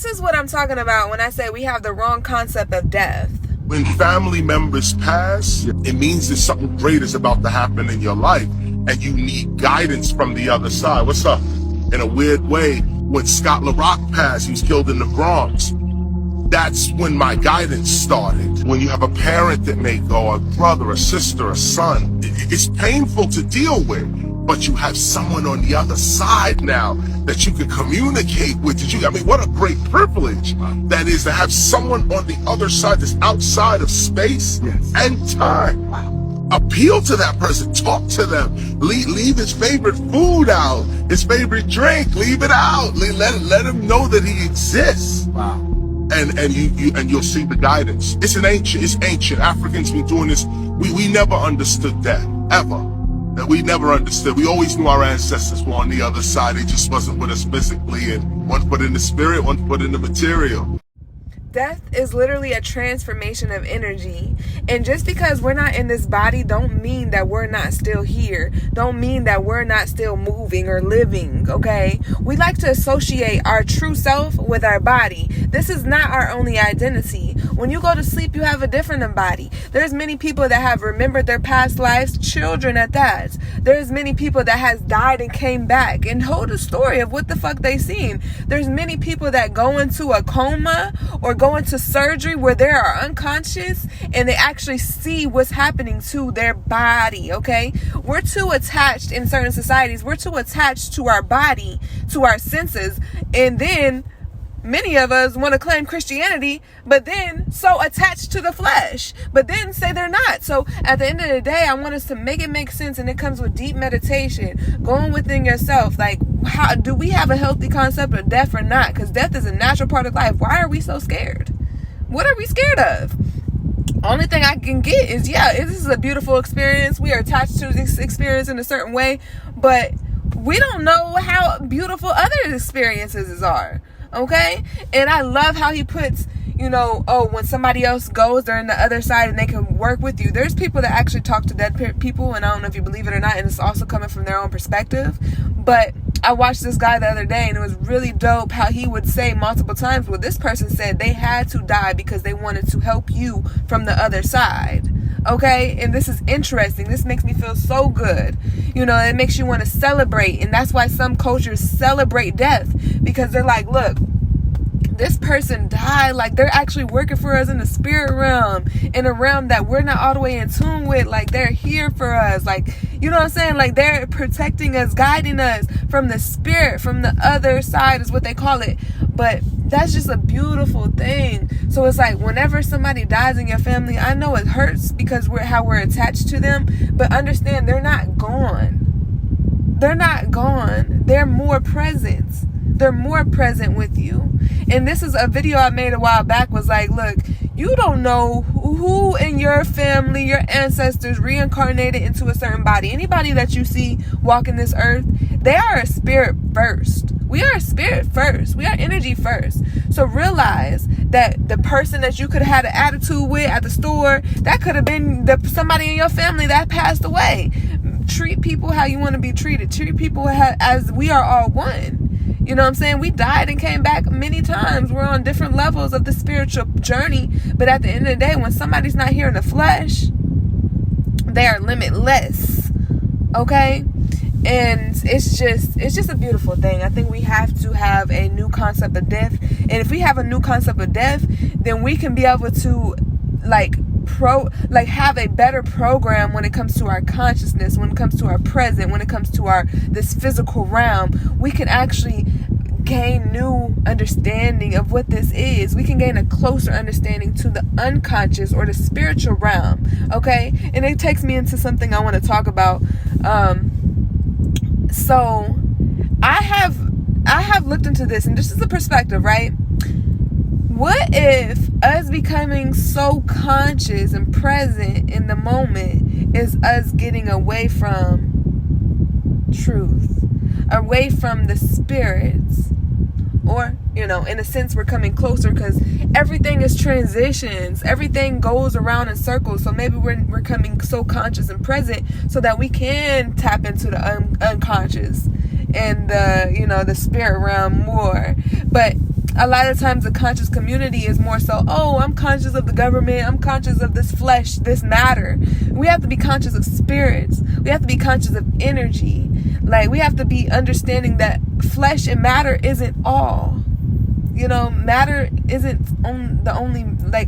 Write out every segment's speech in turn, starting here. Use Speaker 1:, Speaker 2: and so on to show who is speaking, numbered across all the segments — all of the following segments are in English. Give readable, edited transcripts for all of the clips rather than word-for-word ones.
Speaker 1: This is what I'm talking about when I say we have the wrong concept of death.
Speaker 2: When family members pass, it means that something great is about to happen in your life, and you need guidance from the other side. What's up? In a weird way, when Scott LaRock passed, he was killed in the Bronx. That's when my guidance started. When you have a parent that may go, a brother, a sister, a son, it's painful to deal with, but you have someone on the other side now that you can communicate with. I mean, what a great privilege that is to have someone on the other side that's outside of space and time. Appeal to that person, talk to them, leave his favorite food out, his favorite drink, leave it out, let him know that he exists.
Speaker 3: Wow.
Speaker 2: And you'll see the guidance. It's ancient. Africans been doing this. We never understood that, ever. That we never understood. We always knew our ancestors were on the other side. They just wasn't with us physically, and one foot in the spirit, one foot in the material.
Speaker 1: Death is literally a transformation of energy. And just because we're not in this body don't mean that we're not still here. Don't mean that we're not still moving or living, okay? We like to associate our true self with our body. This is not our only identity. When you go to sleep, you have a different body. There's many people that have remembered their past lives, children at that. There's many people that has died and came back and told a story of what the fuck they seen. There's many people that go into a coma or go into surgery where they are unconscious and they actually see what's happening to their body, okay? We're too attached in certain societies. We're too attached to our body, to our senses, and then many of us want to claim Christianity, but then so attached to the flesh, but then say they're not. So at the end of the day, I want us to make it make sense, and it comes with deep meditation, going within yourself. Like, how do we have a healthy concept of death or not? Because death is a natural part of life. Why are we so scared? What are we scared of? Only thing I can get is, this is a beautiful experience. We are attached to this experience in a certain way, but we don't know how beautiful other experiences are. Okay? And I love how he puts, when somebody else goes, they're on the other side and they can work with you. There's people that actually talk to dead people, and I don't know if you believe it or not, and it's also coming from their own perspective. But I watched this guy the other day, and it was really dope how he would say multiple times, well, this person said they had to die because they wanted to help you from the other side. Okay? And this is interesting. This makes me feel so good. It makes you want to celebrate. And that's why some cultures celebrate death, because they're like, look, this person died. Like, they're actually working for us in the spirit realm, in a realm that we're not all the way in tune with. Like, they're here for us. Like, you know what I'm saying? Like, they're protecting us, guiding us from the spirit, from the other side is what they call it. But that's just a beautiful thing. So it's like, whenever somebody dies in your family, I know it hurts because we're attached to them, but understand they're not gone. They're not gone. They're more present. They're more present with you. And this is a video I made a while back, was like, look, you don't know who in your family, your ancestors reincarnated into a certain body. Anybody that you see walking this earth, they are a spirit first. We are a spirit first. We are energy first. So realize that the person that you could have had an attitude with at the store, that could have been somebody in your family that passed away. Treat people how you want to be treated. Treat people as we are all one. You know what I'm saying? We died and came back many times. We're on different levels of the spiritual journey. But at the end of the day, when somebody's not here in the flesh, they are limitless. Okay? And it's just a beautiful thing. I think we have to have a new concept of death. And if we have a new concept of death, then we can be able to have a better program when it comes to our consciousness, when it comes to our present, when it comes to this physical realm. We can actually gain new understanding of what this is. We can gain a closer understanding to the unconscious or the spiritual realm. Okay? And it takes me into something I want to talk about. So I have looked into this, and this is a perspective, right? What if us becoming so conscious and present in the moment is us getting away from truth, away from the spirits? Or, in a sense, we're coming closer, because everything is transitions. Everything goes around in circles. So maybe we're coming so conscious and present so that we can tap into the unconscious and the spirit realm more. But a lot of times the conscious community is more so, oh, I'm conscious of the government, I'm conscious of this flesh, this matter. We have to be conscious of spirits. We have to be conscious of energy. Like, we have to be understanding that flesh and matter isn't all. You know, matter isn't the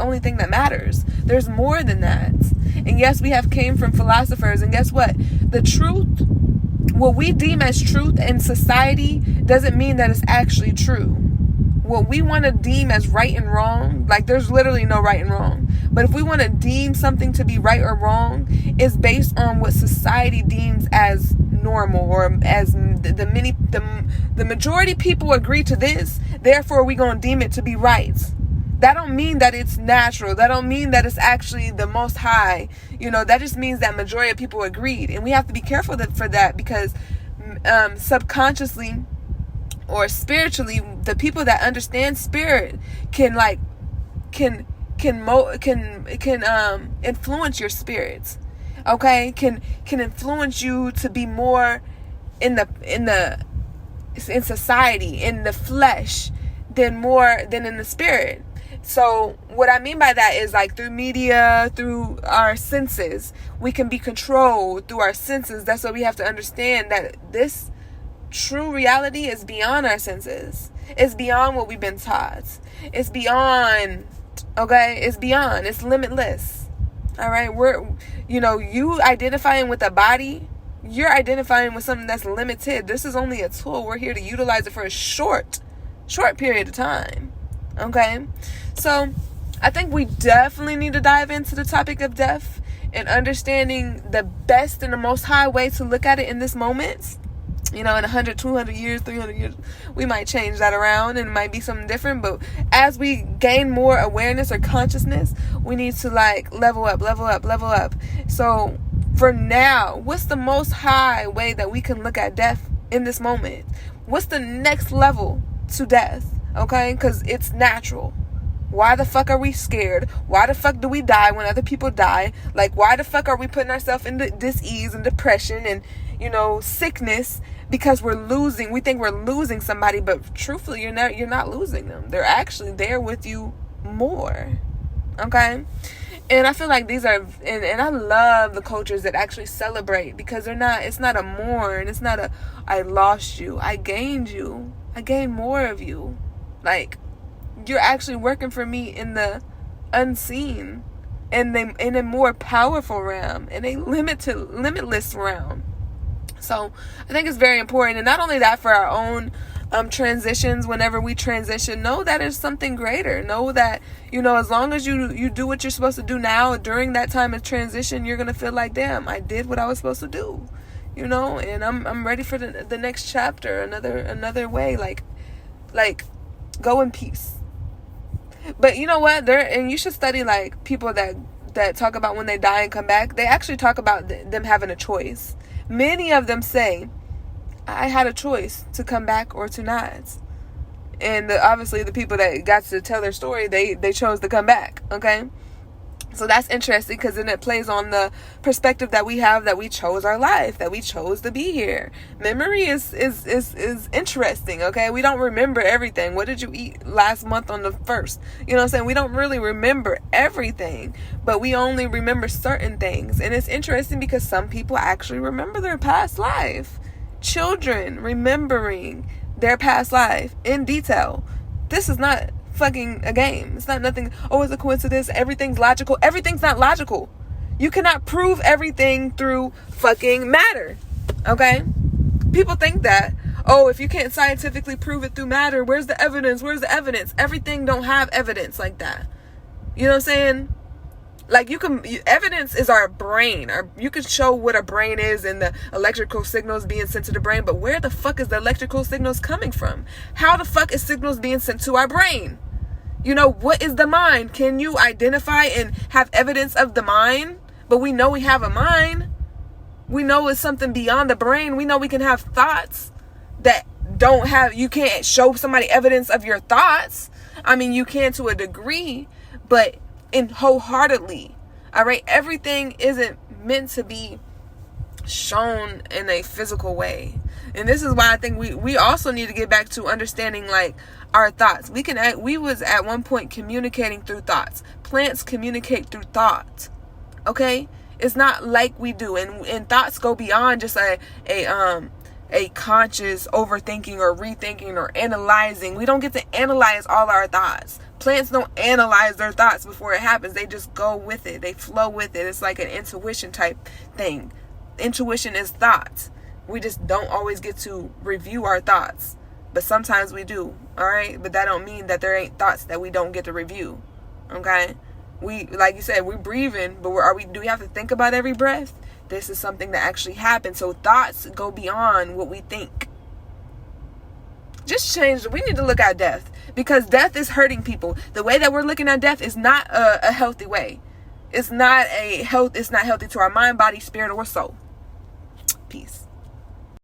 Speaker 1: only thing that matters. There's more than that. And yes, we have came from philosophers, and guess what? The truth, what we deem as truth in society, doesn't mean that it's actually true. What we want to deem as right and wrong, like, there's literally no right and wrong. But if we want to deem something to be right or wrong, it's based on what society deems as normal, or as the majority people agree to this, therefore we're going to deem it to be right. That don't mean that it's natural. That don't mean that it's actually the most high. You know, that just means that majority of people agreed. And we have to be careful for that, because subconsciously or spiritually, the people that understand spirit can influence your spirits. Okay, can influence you to be more in society, in the flesh, than in the spirit. So what I mean by that is, like, through media, through our senses, we can be controlled through our senses. That's why we have to understand that this true reality is beyond our senses. It's beyond what we've been taught. It's beyond, okay? It's limitless. All right? You identifying with a body, you're identifying with something that's limited. This is only a tool. We're here to utilize it for a short period of time. Okay? So, I think we definitely need to dive into the topic of death and understanding the best and the most high way to look at it in this moment. You know, in 100, 200 years, 300 years, we might change that around and it might be something different. But as we gain more awareness or consciousness, we need to, like, level up. So for now, what's the most high way that we can look at death in this moment? What's the next level to death? Okay? Because it's natural. Why the fuck are we scared? Why the fuck do we die when other people die? Like, why the fuck are we putting ourselves into dis-ease and depression and, you know, sickness? Because we think we're losing somebody, but truthfully, you're not losing them. They're actually there with you more. Okay? And I feel like these are, and I love the cultures that actually celebrate, because it's not a mourn. It's not a, I lost you. I gained you. I gained more of you. Like, you're actually working for me in the unseen, in a more powerful realm, in a limitless realm. So I think it's very important. And not only that, for our own transitions, whenever we transition, know that it's something greater. Know that, you know, as long as you do what you're supposed to do now, during that time of transition, you're going to feel like, damn, I did what I was supposed to do, you know, and I'm ready for the next chapter, another way, like go in peace. But you know what? And you should study, like, people that talk about when they die and come back. They actually talk about them having a choice. Many of them say, I had a choice to come back or to not. And obviously the people that got to tell their story, they chose to come back. Okay? So that's interesting, because then it plays on the perspective that we have, that we chose our life, that we chose to be here. Memory is interesting, okay? We don't remember everything. What did you eat last month on the 1st? You know what I'm saying? We don't really remember everything, but we only remember certain things. And it's interesting because some people actually remember their past life. Children remembering their past life in detail. This is not fucking a game. It's not nothing, oh, it's a coincidence, everything's logical. Everything's not logical. You cannot prove everything through fucking matter. Okay? People think that, oh, if you can't scientifically prove it through matter, where's the evidence? Everything don't have evidence like that. You know what I'm saying? Like, evidence is our brain, or you can show what a brain is and the electrical signals being sent to the brain, but where the fuck is the electrical signals coming from? How the fuck is signals being sent to our brain? You know, what is the mind? Can you identify and have evidence of the mind? But we know we have a mind. We know it's something beyond the brain. We know we can have thoughts that you can't show somebody evidence of your thoughts. I mean, you can to a degree, but wholeheartedly. All right, everything isn't meant to be shown in a physical way. And this is why I think we also need to get back to understanding like our thoughts. We was at one point communicating through thoughts. Plants communicate through thoughts. Okay? It's not like we do. And thoughts go beyond just a conscious overthinking or rethinking or analyzing. We don't get to analyze all our thoughts. Plants don't analyze their thoughts before it happens. They just go with it. They flow with it. It's like an intuition type thing. Intuition is thoughts. We just don't always get to review our thoughts. But sometimes we do. Alright? But that don't mean that there ain't thoughts that we don't get to review. Okay? We, like you said, we're breathing, but do we have to think about every breath? This is something that actually happens. So thoughts go beyond what we think. Just change. We need to look at death, because death is hurting people. The way that we're looking at death is not a healthy way. It's not healthy to our mind, body, spirit, or soul. Peace.